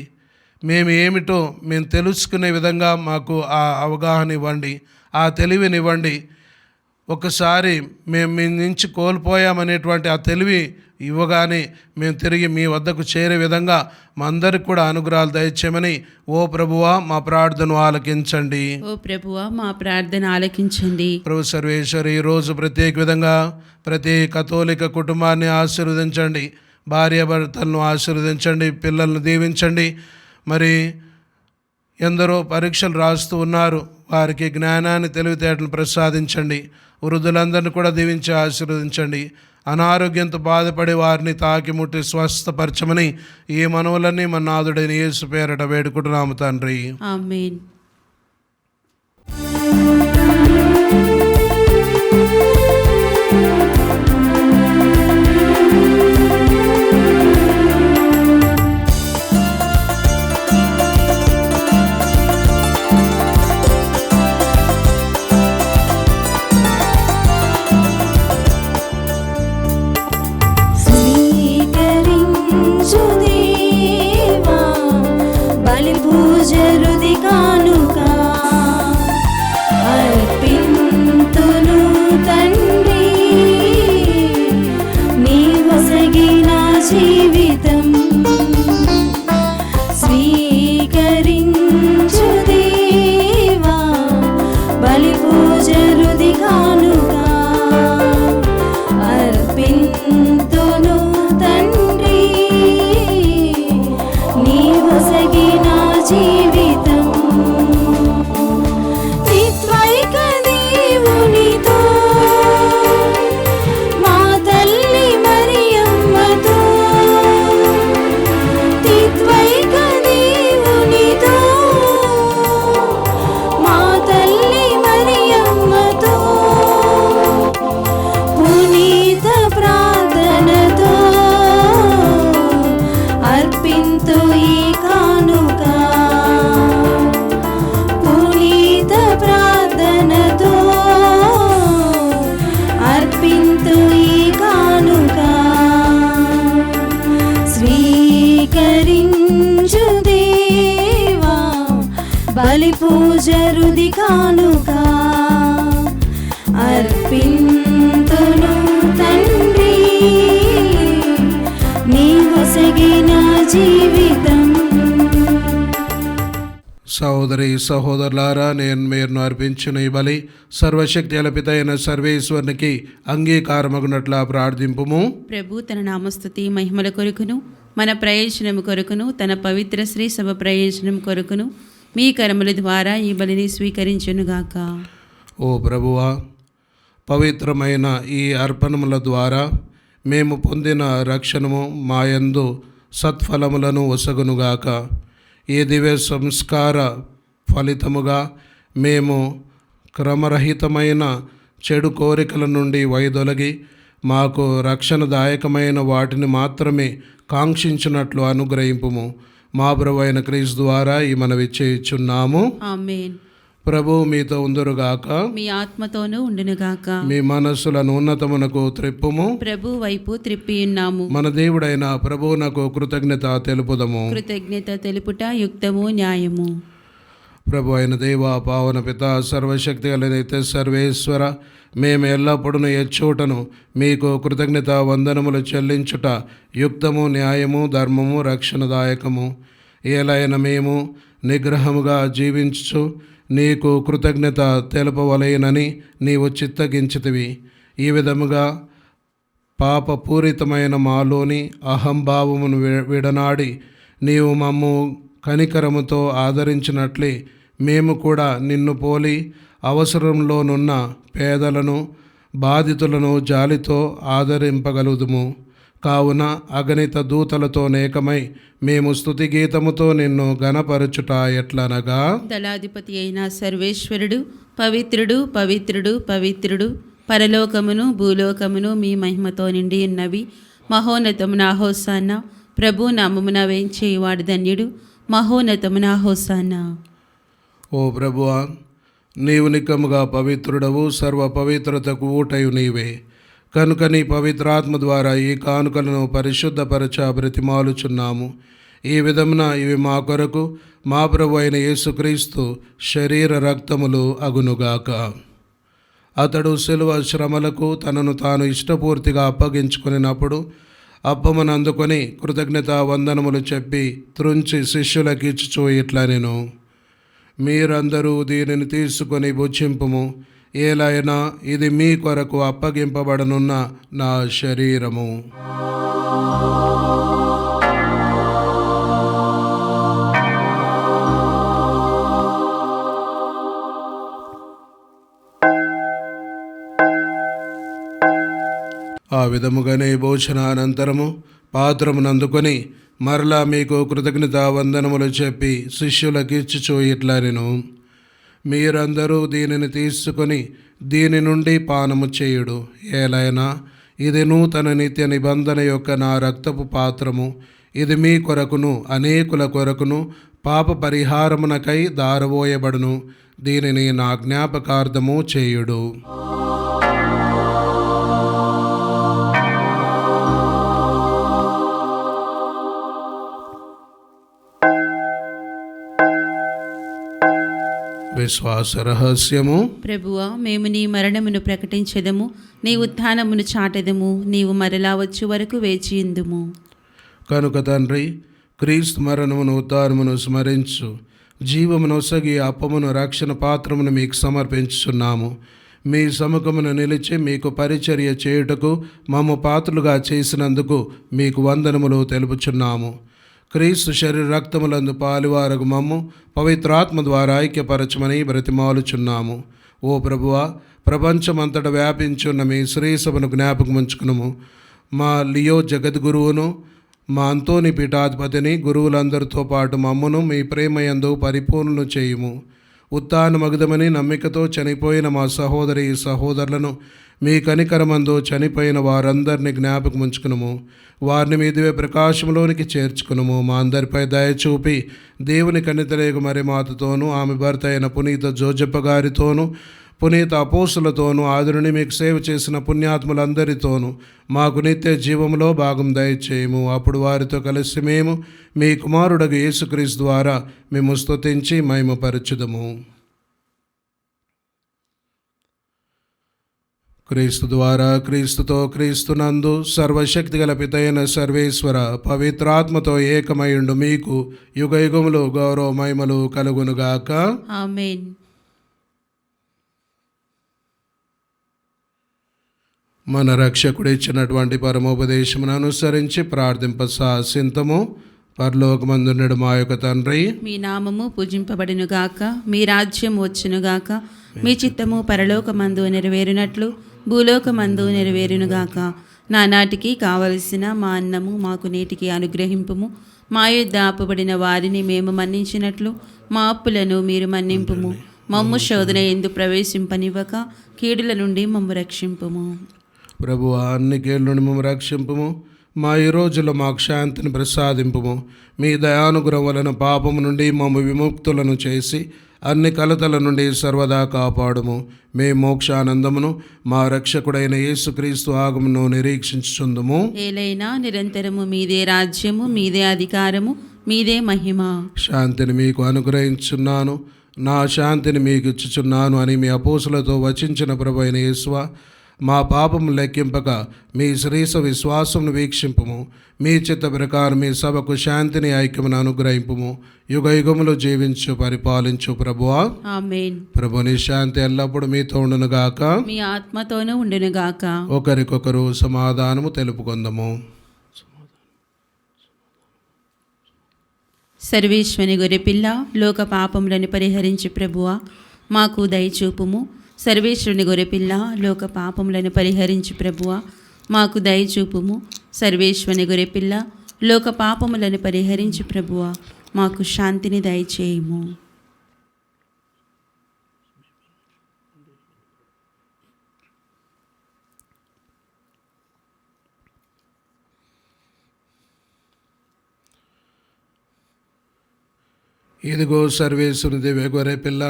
S3: మేము ఏమిటో మేము తెలుసుకునే విధంగా మాకు ఆ అవగాహన ఇవ్వండి, ఆ తెలివినివ్వండి. ఒకసారి మేము మీ నుంచి కోల్పోయామనేటువంటి ఆ తెలివి ఇవ్వగానే మేము తిరిగి మీ వద్దకు చేరే విధంగా మా అందరికి కూడా అనుగ్రహాలు దయచేయమని ఓ ప్రభువా మా ప్రార్థనను ఆలకించండి.
S2: ఓ ప్రభువా మా ప్రార్థన ఆలకించండి.
S3: ప్రభు సర్వేశ్వరి, ఈరోజు ప్రత్యేక విధంగా ప్రతి కథోలిక కుటుంబాన్ని ఆశీర్వదించండి, భార్యాభర్తలను ఆశీర్వదించండి, పిల్లలను దీవించండి. మరి ఎందరో పరీక్షలు రాస్తూ ఉన్నారు, వారికి జ్ఞానాన్ని, తెలివితేటలను ప్రసాదించండి. వృద్ధులందరినీ కూడా దీవించి ఆశీర్వదించండి. అనారోగ్యంతో బాధపడి వారిని తాకి ముట్టి స్వస్థపరచమని ఈ మనవులన్నీ మన నాథుడైన యేసు పేరట వేడుకుంటున్నాము తండ్రి.
S2: ఆమేన్.
S1: తిత్వైక దేవునితో బలి పూజ రుది కానుక అర్పింతును తండ్రి, నీవు సగిన జీవితం.
S3: సహోదరి సహోదరులారా, నేను మీరు అర్పించిన ఈ బలి సర్వశక్తి అలపిత అయిన సర్వేశ్వరునికి అంగీకారమగునట్లా ప్రార్థింపుము.
S2: ప్రభు తన నామస్తుతి మహిమల కొరకును మన ప్రయోజనము కొరకును తన పవిత్ర శ్రీ సభ ప్రయోజనం కొరకును మీ కరముల ద్వారా ఈ బలిని స్వీకరించునుగాక.
S3: ఓ ప్రభువా, పవిత్రమైన ఈ అర్పణముల ద్వారా మేము పొందిన రక్షణము మాయందు సత్ఫలములను ఒసగునుగాక. ఈ దివ్య సంస్కార ఫలితముగా మేము క్రమరహితమైన చెడు కోరికల నుండి వైదొలగి మాకు రక్షణదాయకమైన వాటిని మాత్రమే కాంక్షించినట్లు అనుగ్రహింపుము. మా ప్రభువైన అయిన క్రీస్తు ద్వారా ఈ మనవి చేయుచున్నాము.
S2: ఆమేన్.
S3: ప్రభు మీతో ఉందురుగాక,
S2: మీ ఆత్మతోనూ ఉండునుగాక.
S3: మీ మనస్సులను ఉన్నతమునకు త్రిప్పుము.
S2: ప్రభు వైపు త్రిప్పి ఉన్నాము.
S3: మన దేవుడైన ప్రభువునకు కృతజ్ఞత తెలుపుదము.
S2: కృతజ్ఞత తెలుపుట యుక్తము న్యాయము.
S3: ప్రభు అయిన దేవ, పావన పిత, సర్వశక్తి కలిగిన సర్వేశ్వర, మేము ఎల్లప్పుడూ ఎచ్చోటను మీకు కృతజ్ఞత వందనములు చెల్లించుట యుక్తము, న్యాయము, ధర్మము, రక్షణదాయకము. ఏలైన మేము నిగ్రహముగా జీవించు నీకు కృతజ్ఞత తెలుపవలెనని నీవు చిత్తగించితివి. ఈ విధముగా పాపపూరితమైన మాలోని అహంభావమును విడనాడి నీవు మమ్ము కనికరముతో ఆదరించినట్లే మేము కూడా నిన్ను పోలి అవసరంలోనున్న పేదలను, బాధితులను జాలితో ఆదరింపగలుగుదుము. కావున అగణిత దూతలతో నేకమై మేము స్తుతి గీతముతో నిన్ను గణపరచుట ఎట్లనగా,
S2: దళాధిపతి అయిన సర్వేశ్వరుడు పవిత్రుడు పవిత్రుడు పవిత్రుడు, పరలోకమును భూలోకమును మీ మహిమతో నిండి ఉన్నవి. మహోన్నతమున హోసానా, ప్రభు నామమున వేంచేవాడు ధన్యుడు. మహోన్నతమున హోసానా.
S3: ఓ ప్రభువా, నీవు నిక్కముగా పవిత్రుడవు, సర్వ పవిత్రతకు ఊటయు నీవే. కనుక నీ పవిత్రాత్మ ద్వారా ఈ కానుకలను పరిశుద్ధపరచ బ్రతిమాలుచున్నాము. ఈ విధమున ఇవి మా కొరకు మా ప్రభు అయిన యేసుక్రీస్తు శరీర రక్తములు అగునుగాక. అతడు శిలువ శ్రమలకు తనను తాను ఇష్టపూర్తిగా అప్పగించుకున్నప్పుడు అప్పమును అందుకొని కృతజ్ఞత వందనములు చెప్పి త్రుంచి శిష్యులకు ఇచ్చుచూ ఇట్లా నేను, మీరందరూ దీనిని తీసుకొని భుజింపుము. ఏలైనా ఇది మీ కొరకు అప్పగింపబడనున్న నా శరీరము. ఆ విధముగానే భోజనానంతరము పాత్రమునందుకొని మరలా మీకు కృతజ్ఞత వందనములు చెప్పి శిష్యులకు ఇచ్చుచూ ఇట్లా నేను, మీరందరూ దీనిని తీసుకొని దీని నుండి పానము చేయుడు. ఏలైనా ఇది నూతన నిత్య నిబంధన యొక్క నా రక్తపు పాత్రము. ఇది మీ కొరకును అనేకుల కొరకును పాప పరిహారమునకై దారబోయబడును. దీనిని నా జ్ఞాపకార్థము చేయుడు. విశ్వాస రహస్యము.
S2: ప్రభువా, మేము నీ మరణమును ప్రకటించెదము, నీ ఉత్థానమును చాటెదము. నీవు మరలా వచ్చు వరకు వేచియుందుము.
S3: కనుక తండ్రి, క్రీస్తు మరణమును ఉద్ధారమును స్మరించు జీవమునొసగి అప్పమును రక్షణ పాత్రమును మీకు సమర్పించుచున్నాము. మీ సముఖమును నిలిచి మీకు పరిచర్య చేయుటకు మమ్ము పాత్రులుగా చేసినందుకు మీకు వందనములు తెలుపుచున్నాము. క్రీస్తు శరీర రక్తములందు పాలువారగు మమ్ము పవిత్రాత్మ ద్వారా ఐక్యపరచమని బ్రతిమాలుచున్నాము. ఓ ప్రభువా, ప్రపంచమంతట వ్యాపించున్న మీ శ్రీసభను జ్ఞాపకముంచుకునుము. మా లియో జగద్గురువును, మా అంతోని పీఠాధిపతిని, గురువులందరితో పాటు మమ్మను మీ ప్రేమయందు పరిపూర్ణులు చేయుము. ఉత్థానమగుదమని నమ్మికతో చనిపోయిన మా సహోదరి సహోదరులను మీ కనికరమందు చనిపోయిన వారందరినీ జ్ఞాపకం ఉంచుకునుము. వారిని మీ దివ్య ప్రకాశంలోనికి చేర్చుకునుము. మా అందరిపై దయ చూపి దేవుని కన్నితలేగు మరి మాతతోనూ ఆమె భర్త అయిన పునీత జోజప్ప గారితోనూ పునీత అపోస్తులతోనూ ఆదురుని మీకు సేవ చేసిన పుణ్యాత్ములందరితోనూ మాకు నిత్య జీవంలో భాగం దయచేయము. అప్పుడు వారితో కలిసి మేము మీ కుమారుడగు యేసుక్రీస్తు ద్వారా మేము స్తుతించి మహిమపరచుదము. క్రీస్తు ద్వారా, క్రీస్తుతో, క్రీస్తునందు సర్వశక్తిగల పితైన సర్వేశ్వర పవిత్రాత్మతో ఏకమైండు మీకు యుగయుగములు గౌరవ మహిమలు కలుగునుగాక.
S2: ఆమేన్.
S3: మన రక్షకుడు ఇచ్చినటువంటి పరమోపదేశమును అనుసరించి ప్రార్థింప సాసింతము. పరలోకమందున్నడు మా యొక్క తండ్రి,
S2: మీ నామము పూజింపబడినుగాక, మీ రాజ్యం వచ్చునుగాక, మీ చిత్తము పరలోకమందు నెరవేరునట్లు భూలోకమందు నెరవేరునుగాక. నానాటికి కావలసిన మా అన్నము మాకు నేటికి అనుగ్రహింపుము. మా యొద్ద అప్పుబడిన వారిని మేము మన్నించినట్లు మా అప్పులను మీరు మన్నింపుము. మమ్ము శోధన యందు ప్రవేశింపనివ్వక కీడుల నుండి మమ్ము రక్షింపుము.
S3: ప్రభువా, అన్ని కీళ్ళ నుండి మమ్ము రక్షింపుము. మా ఈ రోజుల్లో మాకు శాంతిని ప్రసాదింపుము. మీ దయానుగ్రహం వలన పాపము నుండి మమ్ము విముక్తులను చేసి అన్ని కలతల నుండి సర్వదా కాపాడుము. మే మోక్షానందమును మా రక్షకుడైన యేసుక్రీస్తు ఆగమును నిరీక్షించుచుందుము.
S2: ఏలైనా నిరంతరము మీదే రాజ్యము, మీదే అధికారము, మీదే మహిమ.
S3: శాంతిని మీకు అనుగ్రహించున్నాను, నా శాంతిని మీకు ఇచ్చుచున్నాను అని మీ అపోస్తులతో వచించిన ప్రభు అయిన యేసువా, మా పాపము లెక్కింపక మీ శ్రీస విశ్వాసమును వీక్షింపుము. మీ చిత్త ప్రకారం మీ సభకు శాంతిని ఐక్యమును అనుగ్రహింపుము. యుగ యుగములు జీవించు పరిపాలించు ప్రభువా.
S2: ఆమేన్.
S3: ప్రభుని శాంతి ఎల్లప్పుడు మీతో ఉండునుగాక,
S2: మీ ఆత్మతోనూ ఉండునుగాక.
S3: ఒకరికొకరు సమాధానము తెలుపుకుందము.
S2: సర్వేశ్వని గొర్రెపిల్ల, లోక పాపములను పరిహరించి ప్రభువా మాకు దయచూపుము. సర్వేశ్వరుని గొర్రెపిల్ల, లోక పాపములను పరిహరించి ప్రభువా మాకు దయచూపుము. సర్వేశ్వరుని గొర్రెపిల్ల, లోక పాపములను పరిహరించి ప్రభువా మాకు శాంతిని దయచేయము.
S3: ఇదిగో సర్వేశ్వరుని దివ్య గొర్రెపిల్ల,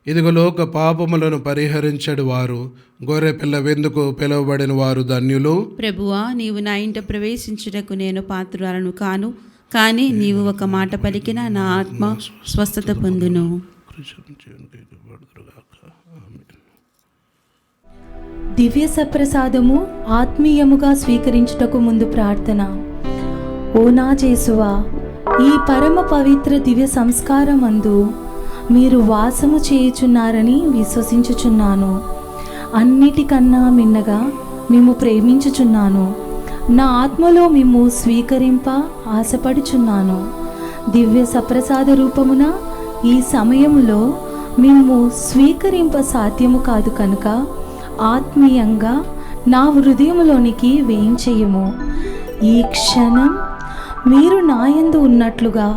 S3: ఇదిగో లోక పాపములను పరిహరించడు వారు. గొర్రెపిల్ల వెందుకు పిలువబడిన వారు ధన్యులు.
S2: ప్రభువా, నీవు నా ఇంట ప్రవేశించుటకు నేను పాత్రురాలను కాను, కానీ నీవు ఒక మాట పలికిన నా ఆత్మ స్వస్థత పొందును.
S1: దివ్య సప్రసాదము ఆత్మీయముగా స్వీకరించుటకు ముందు ప్రార్థన. ఓ నా యేసువా, ఈ పరమ పవిత్ర దివ్య సంస్కారమందు మీరు వాసము చేయుచున్నారని విశ్వసించుచున్నాను. అన్నిటికన్నా మిన్నగా మేము ప్రేమించుచున్నాను. నా ఆత్మలో మేము స్వీకరింప ఆశపడుచున్నాను. దివ్య సప్రసాద రూపమున ఈ సమయంలో మేము స్వీకరింప సాధ్యము కాదు కనుక ఆత్మీయంగా నా హృదయంలోనికి వేయించేయము. ఈ క్షణం మీరు నాయందు ఉన్నట్లుగా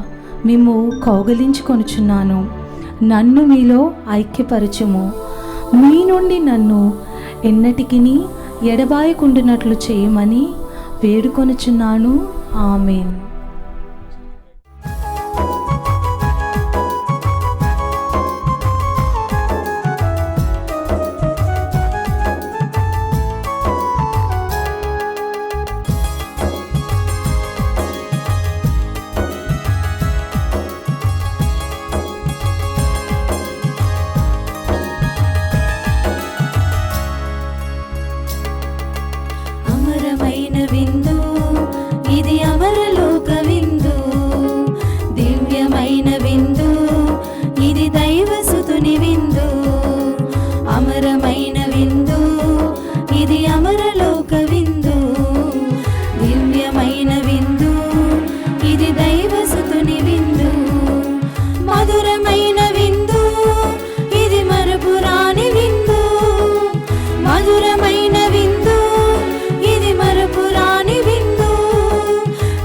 S1: మేము కౌగలించుకొనుచున్నాను. నన్ను మీలో ఐక్యపరచుము. మీ నుండి నన్ను ఎన్నటికిని ఎడబాయకుండునట్లు చేయమని వేడుకొనుచున్నాను. ఆమేన్.
S5: అమరమైన విందు ఇది, అమరలోక విందు, దివ్యమైన విందు ఇది, దైవసుతుని విందు. అమరమైన విందు ఇది, అమరలోక విందు, దివ్యమైన విందు ఇది, దైవసుతుని విందు. మధురమైన విందు ఇది, మరపురాని విందు. మధురమైన విందు ఇది, మరపురాని విందు.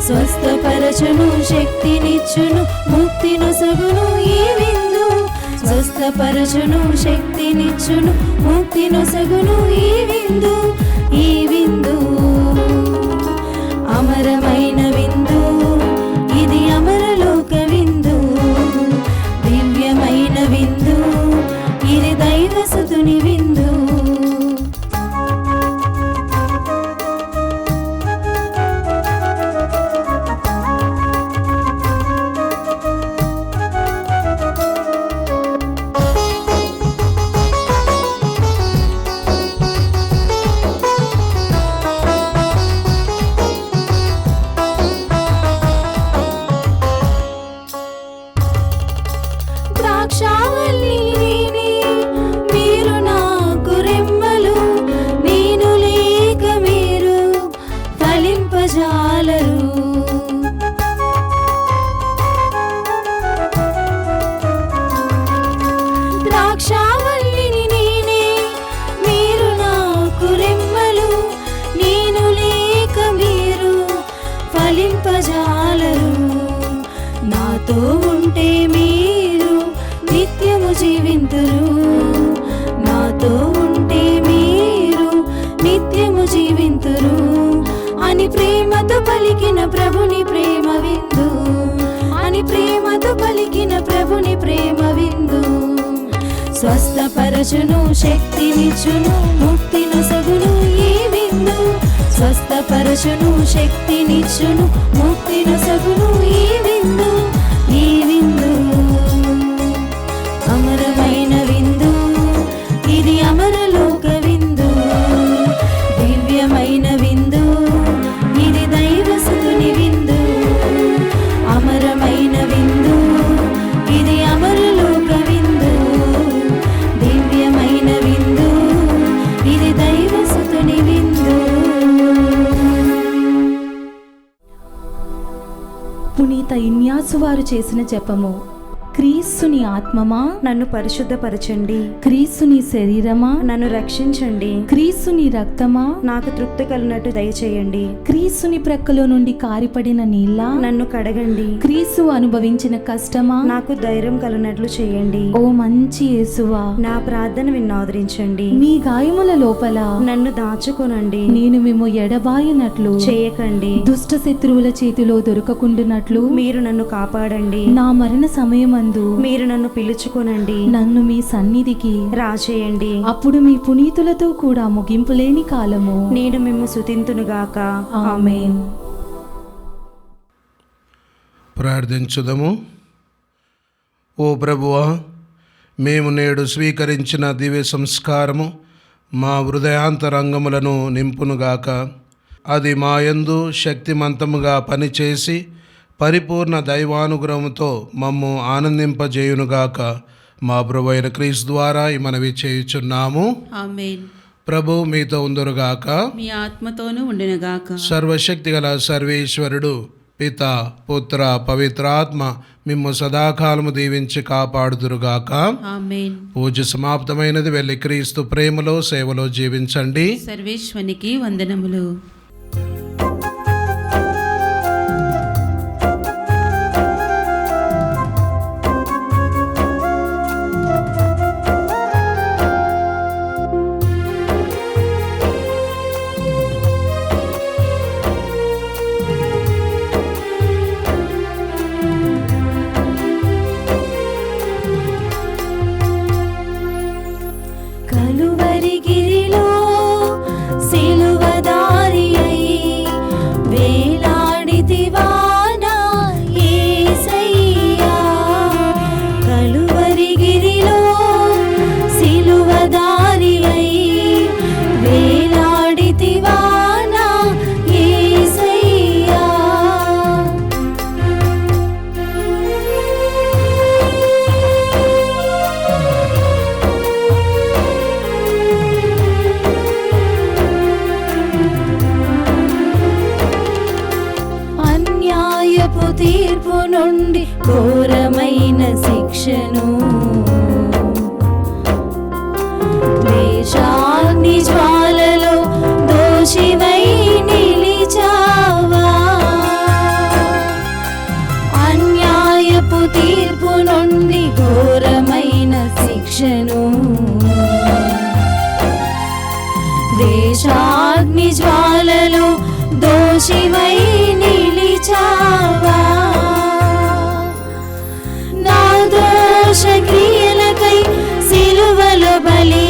S5: స్వస్థపరచును, శక్తినిచ్చును, ముక్తినొసగును ఈ విందు. స్వస్థ స్వస్థపరచును, శక్తినిచ్చును, ముక్తి నొసగును ఈ విందు, ఈ విందు అమరమైన విందు, ఇది అమరలోక విందు, దివ్యమైన విందు, ఇది దైవసుతుని విందు. ద్రాక్షావల్లి నేనే, మీరు నాకు రెమ్మలు, నేను లేక మీరు ఫలింపజాలరు. ద్రాక్షావల్లిని నేనే, మీరు నాకు రెమ్మలు, నేను లేక మీరు ఫలింపజాలరు. నాతో ఉంటే మీరు నిత్యము జీవింతురు, నాతో ఉంటే మీరు నిత్యము జీవింతురు అని ప్రేమతో పలికిన ప్రభుని ప్రేమ విందు, అని ప్రేమతో పలికిన ప్రభుని ప్రేమ విందు. స్వస్థపరచును, శక్తినిచ్చును, ముక్తి నొసగును ఈ విందు, స్వస్థపరచును, శక్తినిచ్చును, ముక్తి నొసగును ఈ విందు, ఈ విందు అమరమైన విందు, ఇది అమరలోక విందు, దివ్యమైన విందు, ఇది దైవసుతుని విందు, అమరమైన విందు, ఇది అమరలోక విందు, దివ్యమైన విందు, ఇది దైవసుతుని విందు.
S1: పునీత ఇన్యాసు వారు చేసిన జపము. క్రీస్తుని ఆత్మమా
S6: నన్ను పరిశుద్ధపరచండి,
S1: క్రీస్తుని శరీరమా
S6: నన్ను రక్షించండి,
S1: క్రీస్తుని రక్తమా
S6: నాకు తృప్తి కలిగినట్టు దయచేయండి,
S1: క్రీస్తుని ప్రక్కలో నుండి కారిపడిన నీళ్ళ
S6: నన్ను కడగండి,
S1: క్రీస్తు అనుభవించిన కష్టమా
S6: నాకు ధైర్యం కలిగినట్లు చేయండి.
S1: ఓ మంచి యేసువా,
S6: నా ప్రార్థన విన్నాదరించండి,
S1: మీ గాయముల లోపల
S6: నన్ను దాచుకొనండి,
S1: నేను మేము ఎడబాయినట్లు
S6: చేయకండి,
S1: దుష్ట శత్రువుల చేతిలో దొరకకుండునట్లు
S6: మీరు నన్ను కాపాడండి,
S1: నా మరణ సమయమందు
S6: మీరు నన్ను పిలుచుకొనండి,
S1: నన్ను మీ సన్నిధికి
S6: రాచేయండి,
S1: అప్పుడు మీ పునీతులతో కూడా ముగింపు లేని కాలము
S6: నేను మిమ్ము స్తుతింతునుగాక.
S1: ఆమేన్.
S3: ప్రార్థించుదము. ఓ ప్రభువా, మేము నేడు స్వీకరించిన దివ్య సంస్కారము మా హృదయాంతరంగములను నింపునుగాక. అది మాయందు శక్తిమంతముగా పనిచేసి పరిపూర్ణ దైవానుగ్రహముతో మమ్ము ఆనందింపజేయునుగాక. మా ప్రభువైన క్రీస్తు ద్వారా ఈ మనవి చేయుచున్నాము.
S2: ఆమేన్.
S3: ప్రభు మీతో ఉందురుగాక.
S2: మీ ఆత్మతోనూ ఉండునుగాక.
S3: సర్వశక్తి గల సర్వేశ్వరుడు పిత పుత్ర పవిత్రాత్మ మిమ్ము సదాకాలము దీవించి కాపాడుదురుగాక.
S2: ఆమేన్.
S3: పూజ సమాప్తమైనది. వెళ్ళి క్రీస్తు ప్రేమలో సేవలో జీవించండి.
S2: సర్వేశ్వనికి వందనములు.
S5: కలువరిగిరిలో సిలువదారి అయి వేలాడితివా నా యేసయ్యా. కలువరిగిరిలో సిలువదారి అయి వేలాడితివా నా యేసయ్యా. అన్యాయపు తీర్పు నుండి ఘోరమైన శిక్షను ద్వేషాగ్ని జ్వాలలో దోషివై నిలిచావా. అన్యాయపు తీర్పు నుండి ఘోరమైన శిక్షను శిక్షను. దేశాగ్ని జ్వాలలో దోషివై నిలిచావా, నా దోష క్రియలకై సిలువలో బలి